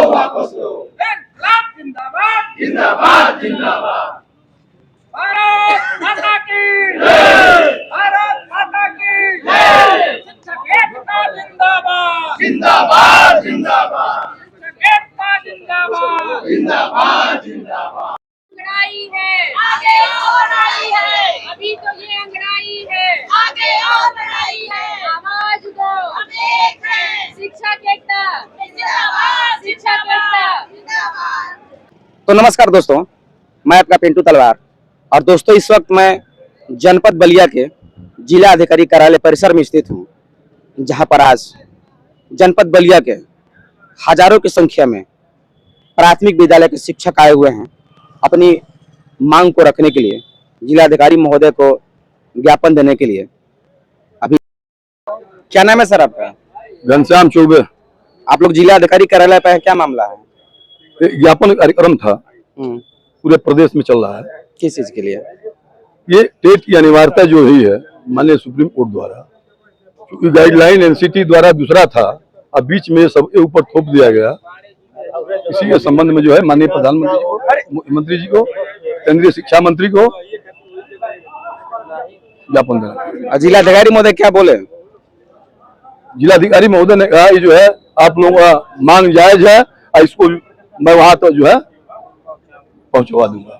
वापस लो। इनकलाब जिंदाबाद जिंदाबाद जिंदाबाद। भारत माता की जय, भारत माता की जय। शिक्षक एकता जिंदाबाद जिंदाबाद जिंदाबाद शिक्षक एकता जिंदाबाद जिंदाबाद जिंदाबाद। अंगड़ाई है आगे और लड़ाई है, अभी तो ये अंगड़ाई है आगे और लड़ाई है। आवाज दो हम एक हैं, शिक्षक एकता जिंदाबाद शिक्षक एकता जिंदाबाद। तो नमस्कार दोस्तों, मैं आपका पिंटू तलवार। और दोस्तों, इस वक्त मैं जनपद बलिया के जिला अधिकारी कार्यालय परिसर में स्थित हूं, जहां पर आज जनपद बलिया के हजारों की संख्या में प्राथमिक विद्यालय के शिक्षक आए हुए हैं अपनी मांग को रखने के लिए, जिलाधिकारी महोदय को ज्ञापन देने के लिए। अभी क्या नाम है सर आपका? घनश्याम चौबे। आप लोग जिला अधिकारी कार्यालय पे हैं, क्या मामला है? ज्ञापन कार्यक्रम था, पूरे प्रदेश में चल रहा है। किस चीज के लिए? ये टेट की अनिवार्यता जो हुई है माननीय सुप्रीम कोर्ट द्वारा, क्योंकि गाइडलाइन एनसीटी द्वारा दूसरा था, अब बीच में सबके ऊपर थोप दिया गया। इसी के संबंध में जो है माननीय प्रधानमंत्री जी को, मुख्यमंत्री जी को, केंद्रीय शिक्षा मंत्री को ज्ञापन देना। जिलाधिकारी महोदय क्या बोले? जिलाधिकारी महोदय ने कहा जो है आप लोगों का मांग जायज है और इसको मैं वहां तो जो है पहुंचवा दूंगा।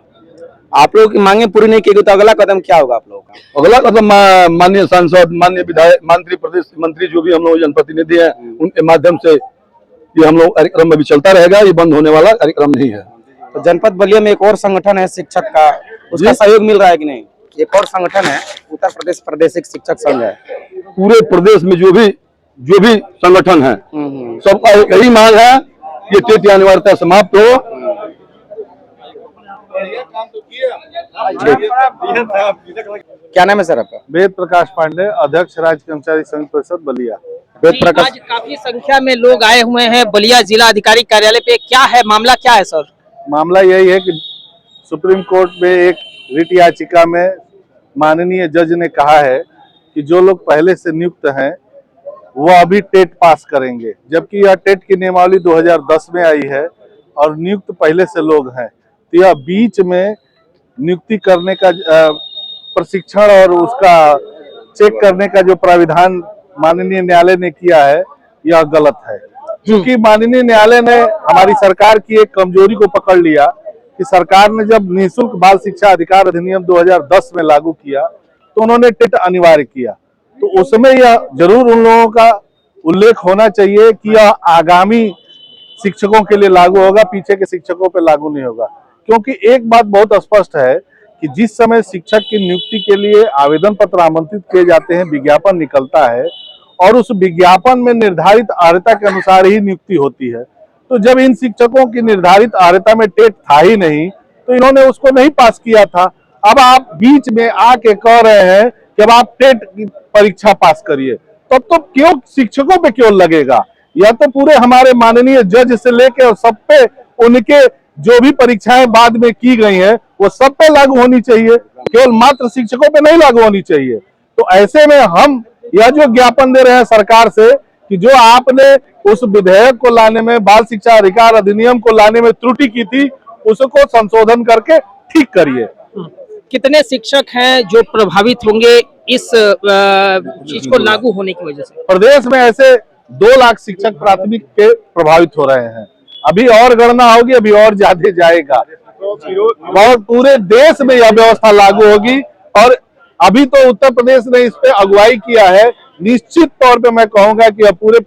आप लोगों की मांगे पूरी नहीं की तो अगला कदम क्या होगा आप लोगों का? अगला कदम माननीय सांसद, माननीय विधायक, मंत्री, प्रदेश मंत्री जो भी हम लोग जनप्रतिनिधि हैं, उनके माध्यम से ये हम लोग कार्यक्रम अभी चलता रहेगा। ये बंद होने वाला कार्यक्रम नहीं है। तो जनपद बलिया में एक और संगठन है शिक्षक का, उसका सहयोग मिल रहा है कि नहीं? एक और संगठन है उत्तर प्रदेश प्रादेशिक शिक्षक संघ है। पूरे प्रदेश में जो भी संगठन है सबका यही मांग है कि टेट की अनिवार्यता समाप्त हो। क्या नाम है सर आपका? वेद प्रकाश पांडे, अध्यक्ष राज्य कर्मचारी संघ परिषद बलिया। वेद प्रकाश, आज काफी संख्या में लोग आए हुए हैं बलिया जिला अधिकारी कार्यालय पे, क्या है मामला, क्या है सर? मामला यही है कि सुप्रीम कोर्ट में एक रिट याचिका में माननीय जज ने कहा है कि जो लोग पहले से नियुक्त हैं वो अभी टेट पास करेंगे, जबकि यह टेट की नियमावली 2010 में आई है और नियुक्त पहले से लोग हैं। तो यह बीच में नियुक्ति करने का प्रशिक्षण और उसका चेक करने का जो प्राविधान माननीय न्यायालय ने किया है यह गलत है, क्योंकि माननीय न्यायालय ने हमारी सरकार की एक कमजोरी को पकड़ लिया कि सरकार ने जब निःशुल्क बाल शिक्षा अधिकार अधिनियम 2010 में लागू किया तो उन्होंने टेट अनिवार्य किया। तो उसमें यह जरूर उन लोगों का उल्लेख होना चाहिए कि यह आगामी शिक्षकों के लिए लागू होगा, पीछे के शिक्षकों पर लागू नहीं होगा। क्योंकि एक बात बहुत स्पष्ट है कि जिस समय शिक्षक की नियुक्ति के लिए आवेदन पत्र आमंत्रित किए जाते हैं, विज्ञापन निकलता है और उस विज्ञापन में निर्धारित अर्हता के अनुसार ही नियुक्ति होती है। तो जब इन शिक्षकों की निर्धारित अर्हता में टेट था ही नहीं तो इन्होंने उसको नहीं पास किया था। अब आप बीच में आके कह रहे हैं कि अब आप टेट की परीक्षा पास करिए, तब तो क्यों शिक्षकों पे क्यों लगेगा? या तो पूरे हमारे माननीय जज से लेके और सब पे उनके जो भी परीक्षाएं बाद में की गई हैं वो सब पे लागू होनी चाहिए, केवल मात्र शिक्षकों पे नहीं लागू होनी चाहिए। तो ऐसे में हम यह जो ज्ञापन दे रहे हैं सरकार से कि जो आपने उस विधेयक को लाने में, बाल शिक्षा अधिकार अधिनियम को लाने में त्रुटि की थी, उसको संशोधन करके ठीक करिए। कितने शिक्षक हैं जो प्रभावित होंगे इस चीज को लागू होने की वजह से? प्रदेश में ऐसे 2 लाख शिक्षक प्राथमिक के प्रभावित हो रहे हैं। अभी और गणना होगी, अभी और ज्यादा जाएगा और पूरे देश में यह व्यवस्था लागू होगी। और अभी तो उत्तर प्रदेश ने इस पे अगुवाई किया है, निश्चित तौर पे मैं कहूंगा कि अब पूरे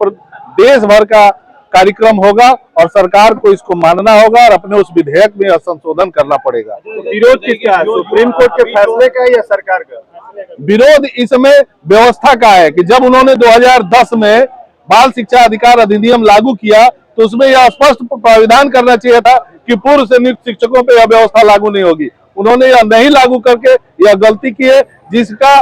देश भर का कार्यक्रम होगा और सरकार को इसको मानना होगा और अपने उस विधेयक में संशोधन करना पड़ेगा। विरोध किसका है, सुप्रीम कोर्ट के फैसले का या सरकार का? विरोध इसमें व्यवस्था का है कि जब उन्होंने 2010 में बाल शिक्षा अधिकार अधिनियम लागू किया तो उसमें यह स्पष्ट प्राविधान करना चाहिए था कि पूर्व से नियुक्त शिक्षकों पर यह व्यवस्था लागू नहीं होगी। उन्होंने यह नहीं लागू करके यह गलती की है, जिसका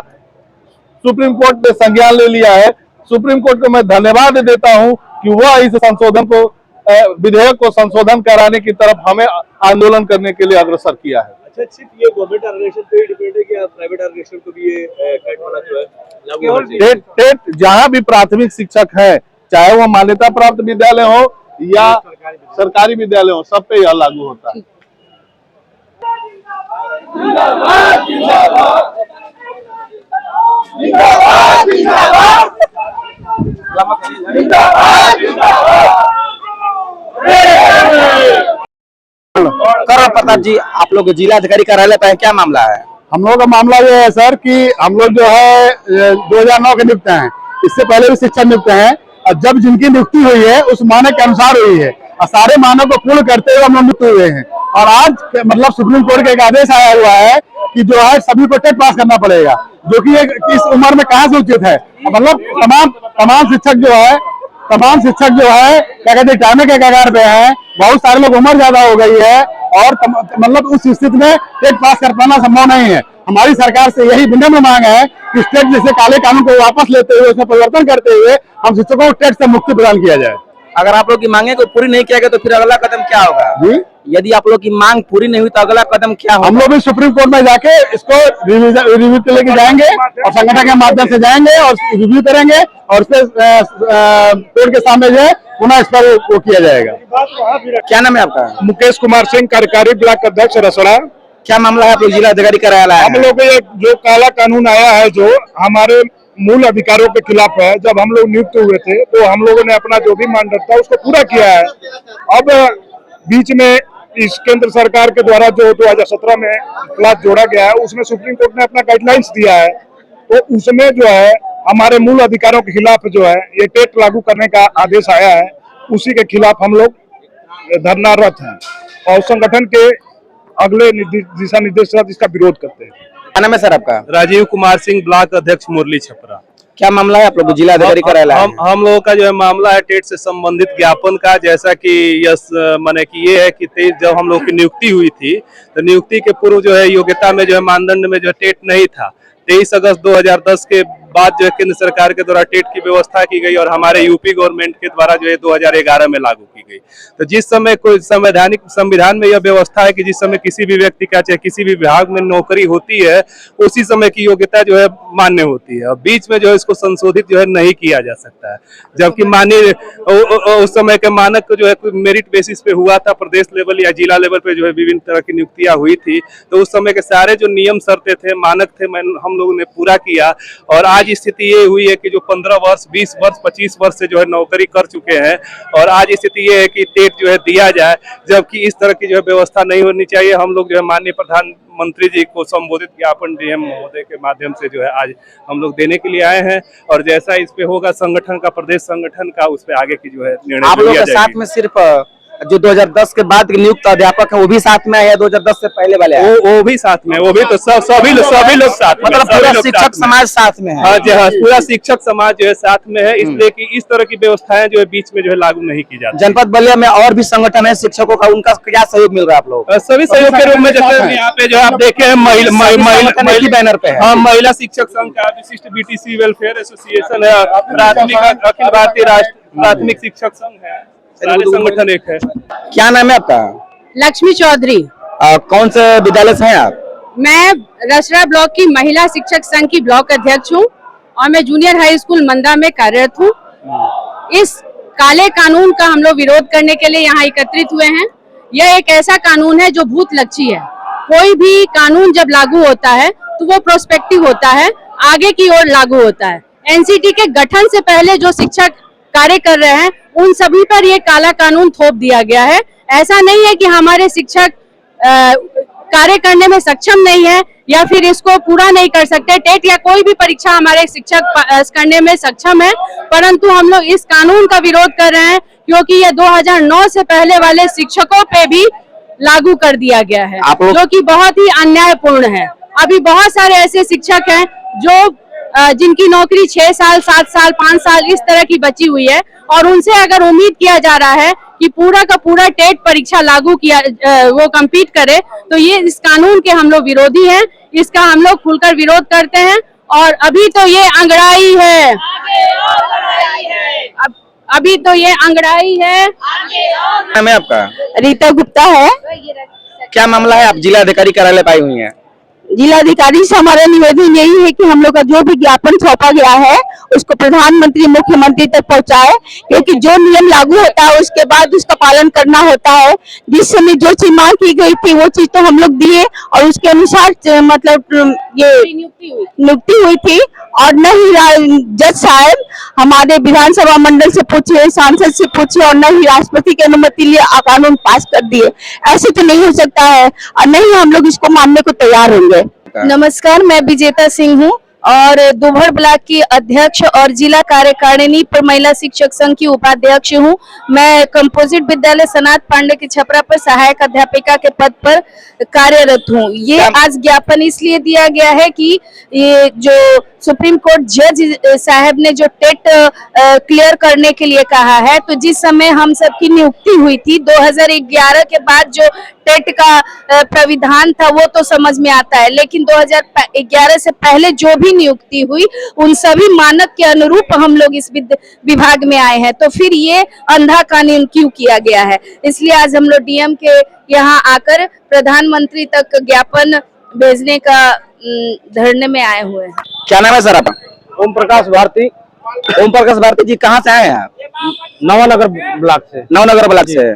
सुप्रीम कोर्ट ने संज्ञान ले लिया है। सुप्रीम कोर्ट को मैं धन्यवाद देता हूं कि वह इस संशोधन को, विधेयक को संशोधन कराने की तरफ हमें आंदोलन करने के लिए अग्रसर किया है। अच्छा, सिर्फ ये गवर्नमेंट ऑर्गेनाइजेशन पे डिपेंड है कि प्राइवेट ऑर्गेनाइजेशन को भी ये कट होना जो है लागू होना चाहिए? टेट जहां भी प्राथमिक शिक्षक है, चाहे वो मान्यता प्राप्त विद्यालय हो या सरकारी विद्यालयों, सब पे यह लागू होता है। करण प्रताप जी, आप लोग जिला अधिकारी कार्यालय पे हैं, क्या मामला है? हम लोगों का मामला ये है सर कि हम लोग जो है 2009 के नियुक्त हैं, इससे पहले भी शिक्षक नियुक्त हैं, और जब जिनकी नियुक्ति हुई है उस मानक के अनुसार हुई है और सारे मानक को पूर्ण करते हुए हम लोग नियुक्त हुए हैं। और आज मतलब सुप्रीम कोर्ट का एक आदेश आया हुआ है कि जो है सभी को टेट पास करना पड़ेगा, जो कि इस उम्र में कहाँ से उचित है। मतलब तमाम शिक्षक जो है क्या कहते हैं टाइम के कगार पे हैं, बहुत सारे लोग उम्र ज्यादा हो गई है और मतलब उस स्थिति में टेट पास कर पाना संभव नहीं है। हमारी सरकार से यही विनम्र मांग है कि टेट जैसे काले कानून को वापस लेते हुए उसमें परिवर्तन करते हुए हम शिक्षकों को टेट से मुक्ति प्रदान किया जाए। अगर आप लोग की मांगे को पूरी नहीं किया गया तो फिर अगला कदम क्या होगा जी? यदि आप लोग की मांग पूरी नहीं हुई तो अगला कदम क्या होगा? हम लोग भी सुप्रीम कोर्ट में जाके इसको रिव्यू के लेके जाएंगे और संगठन के माध्यम से जाएंगे और रिव्यू करेंगे और उस पर कोर्ट के सामने जो है पुनः इस पर वो किया जाएगा। क्या नाम है आपका? मुकेश कुमार सिंह, कार्यकारी ब्लॉक अध्यक्ष रसड़ा। क्या मामला है? आप लोग जिला अधिकारी कार्यालय आए हम हैं। लोग को एक जो काला कानून आया है जो हमारे मूल अधिकारों के खिलाफ है, जब हम लोग नियुक्त हुए थे तो हम लोगों ने अपना जो भी मानदंड था उसको पूरा किया है। अब बीच में इस केंद्र सरकार के द्वारा जो 2017 में क्लास जोड़ा गया है उसमें सुप्रीम कोर्ट ने अपना गाइडलाइंस दिया है, तो उसमें जो है हमारे मूल अधिकारों के खिलाफ जो है ये टेट लागू करने का आदेश आया है, उसी के खिलाफ हम लोग धरनारत हैं और संगठन के अगले दिशा निर्देश इसका विरोध करते हैं। क्या नाम है सर आपका? राजीव कुमार सिंह, ब्लॉक अध्यक्ष मुरली छपरा। क्या मामला है? आप लोग जिला अधिकारी कार्यालय आए हैं। हम लोगों का जो है मामला है टेट से संबंधित ज्ञापन का, जैसा कि यस माने कि ये है कि जब हम लोग की नियुक्ति हुई थी तो नियुक्ति के पूर्व जो है योग्यता में जो है मानदंड में जो टेट नहीं था। 23 अगस्त 2010 के बाद जो है केंद्र सरकार के द्वारा टेट की व्यवस्था की गई और हमारे यूपी गवर्नमेंट के द्वारा जो है 2011 में लागू की गई। तो जिस समय कोई संवैधानिक संविधान में यह व्यवस्था है कि जिस समय किसी भी व्यक्ति का चाहे किसी भी विभाग में नौकरी होती है उसी समय की योग्यता जो है मान्य होती है और बीच में जो है इसको संशोधित जो है नहीं किया जा सकता है। जबकि मान्य उस समय के मानक जो है मेरिट बेसिस पे हुआ था, प्रदेश लेवल या जिला लेवल पे जो है विभिन्न तरह की नियुक्तियां हुई थी, तो उस समय के सारे जो नियम शर्तें थे, मानक थे, हम लोगों ने पूरा किया। और आज स्थिति ये हुई है कि जो 15 वर्ष 20 वर्ष 25 वर्ष से जो है नौकरी कर चुके हैं और आज स्थिति ये है कि टेट जो है दिया जाए, जबकि इस तरह की जो है व्यवस्था नहीं होनी चाहिए। हम लोग जो है माननीय प्रधानमंत्री जी को संबोधित ज्ञापन डीएम महोदय के माध्यम से जो है आज हम लोग देने के लिए आए हैं और जैसा इस पे होगा संगठन का, प्रदेश संगठन का, उस पे आगे की जो है निर्णय आप लोग के साथ में सिर्फ जो 2010 के बाद नियुक्त अध्यापक है वो भी साथ में है, 2010 से पहले वाले हैं? वो भी साथ में, वो भी तो सभी लोग साथ में, मतलब पूरा शिक्षक समाज साथ में है? हाँ जी हाँ, पूरा शिक्षक समाज जो है साथ में है, इसलिए कि इस तरह की व्यवस्थाएं जो है बीच में जो है लागू नहीं की जाती। जनपद बलिया में और भी संगठन है शिक्षकों का, उनका क्या सहयोग मिल रहा है आप लोग? सभी सहयोग के रूप में, जैसे यहाँ पे जो आप देखे हैं महिला बैनर पे है। हाँ, महिला शिक्षक संघ का, विशिष्ट बीटीसी वेलफेयर एसोसिएशन है, प्राथमिक अखिल भारतीय राष्ट्रीय प्राथमिक शिक्षक संघ है, सारे संगठन एक है। क्या नाम है आपका? लक्ष्मी चौधरी। कौन से विद्यालय से हैं आप? मैं रसड़ा ब्लॉक की महिला शिक्षक संघ की ब्लॉक अध्यक्ष हूँ और मैं जूनियर हाई स्कूल मंदा में कार्यरत हूँ। इस काले कानून का हम लोग विरोध करने के लिए यहाँ एकत्रित हुए हैं। यह एक ऐसा कानून है जो भूत लक्षी है। कोई भी कानून जब लागू होता है तो वो प्रोस्पेक्टिव होता है, आगे की ओर लागू होता है। एनसीटी के गठन से पहले जो शिक्षक कार्य कर रहे हैं उन सभी पर ये काला कानून थोप दिया गया है। ऐसा नहीं है कि हमारे शिक्षक कार्य करने में सक्षम नहीं है या फिर इसको पूरा नहीं कर सकते। टेट या कोई भी परीक्षा हमारे शिक्षक करने में सक्षम है, परंतु हम लोग इस कानून का विरोध कर रहे हैं क्योंकि ये 2009 से पहले वाले शिक्षकों पे भी लागू कर दिया गया है, जो कि बहुत ही अन्यायपूर्ण है। अभी बहुत सारे ऐसे शिक्षक हैं जो जिनकी नौकरी 6 साल 7 साल 5 साल इस तरह की बची हुई है और उनसे अगर उम्मीद किया जा रहा है कि पूरा का पूरा टेट परीक्षा लागू किया वो कंप्लीट करे, तो ये इस कानून के हम लोग विरोधी हैं। इसका हम लोग खुलकर विरोध करते हैं और अभी तो ये अंगड़ाई है, अभी तो ये अंगड़ाई है। नाम है आपका? रीता गुप्ता है। क्या मामला है? आप जिला अधिकारी कार्यालय पे आई हुई हैं। जिलाधिकारी से हमारा निवेदन यही है कि हम लोग का जो भी ज्ञापन सौंपा गया है उसको प्रधानमंत्री मुख्यमंत्री तक पहुंचाए, क्योंकि जो नियम लागू होता है उसके बाद उसका पालन करना होता है। जिस समय जो चीज मांग की गई थी वो चीज तो हम लोग दिए और उसके अनुसार मतलब ये नियुक्ति हुई थी। और न ही जज साहब हमारे विधानसभा मंडल से पूछे, सांसद से पूछे और न ही राष्ट्रपति की अनुमति लिए कानून पास कर दिए। ऐसे तो नहीं हो सकता है और नहीं हम लोग इसको मानने को तैयार होंगे। नमस्कार, मैं विजेता सिंह हूँ और दोभर ब्लॉक की अध्यक्ष और जिला कार्यकारिणी पर महिला शिक्षक संघ की उपाध्यक्ष हूँ। मैं कंपोजिट विद्यालय सनात पांडे के छपरा पर सहायक अध्यापिका के पद पर कार्यरत हूँ। ये आज ज्ञापन इसलिए दिया गया है कि ये जो सुप्रीम कोर्ट जज साहब ने जो टेट क्लियर करने के लिए कहा है, तो जिस समय हम सबकी नियुक्ति हुई थी 2011 के बाद जो टेट का प्राविधान था वो तो समझ में आता है, लेकिन 2011 से पहले जो भी नियुक्ति हुई उन सभी मानक के अनुरूप हम लोग इस विभाग में आए हैं। तो फिर ये अंधा कानून क्यों किया गया है? इसलिए आज हम लोग डीएम के यहाँ आकर प्रधानमंत्री तक ज्ञापन भेजने का धरने में आए हुए हैं। क्या नाम है सर आपका? ओम प्रकाश भारती। ओम प्रकाश भारती जी, कहाँ से आए हैं आप? नवानगर ब्लॉक से। नवनगर ब्लॉक से।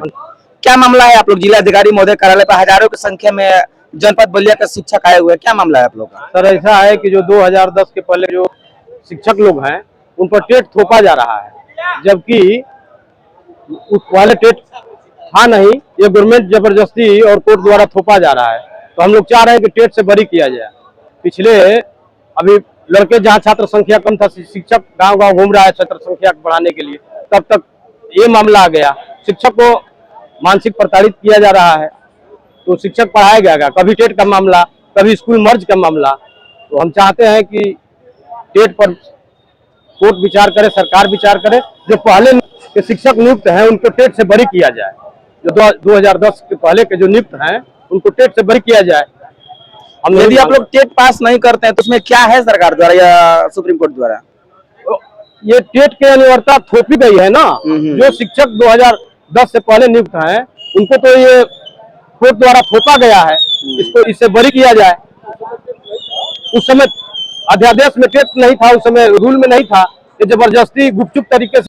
क्या मामला है? आप लोग जिला अधिकारी महोदय कार्यालय पर हजारों की संख्या में जनपद बलिया के शिक्षक आए हुए हैं, क्या मामला है आप लोग का? सर ऐसा है कि जो 2010 के पहले जो शिक्षक लोग हैं उन पर टेट थोपा जा रहा है, जबकि पहले टेट था नहीं, ये गवर्नमेंट जबरदस्ती और कोर्ट द्वारा थोपा जा रहा है। तो हम लोग चाह रहे हैं कि टेट से बरी किया जाए। पिछले अभी लड़के जहाँ छात्र संख्या कम था, शिक्षक गांव गांव घूम रहा है छात्र संख्या बढ़ाने के लिए, तब तक ये मामला आ गया। शिक्षक को मानसिक प्रताड़ित किया जा रहा है, तो शिक्षक पढ़ाया गया। कभी टेट का मामला, कभी स्कूल मर्ज का मामला। तो हम चाहते हैं कि टेट पर कोर्ट विचार करे, सरकार विचार करे, जो पहले के शिक्षक नियुक्त हैं उनको टेट से बरी किया जाए। जो 2010 के पहले के जो नियुक्त हैं उनको टेट से बरी किया जाए। हम यदि आप लोग टेट पास नहीं करते हैं तो उसमें क्या है सरकार द्वारा या सुप्रीम कोर्ट द्वारा? ये टेट की अनिवार्यता थोपी गई है ना। जो शिक्षक 2010 से पहले नियुक्त हैं उनको तो ये कोर्ट द्वारा थोपा गया है, इसको इससे बरी किया जाए। उस समय अध्यादेश में टेट नहीं था, उस समय रूल में नहीं था, ये जबरदस्ती गुपचुप तरीके से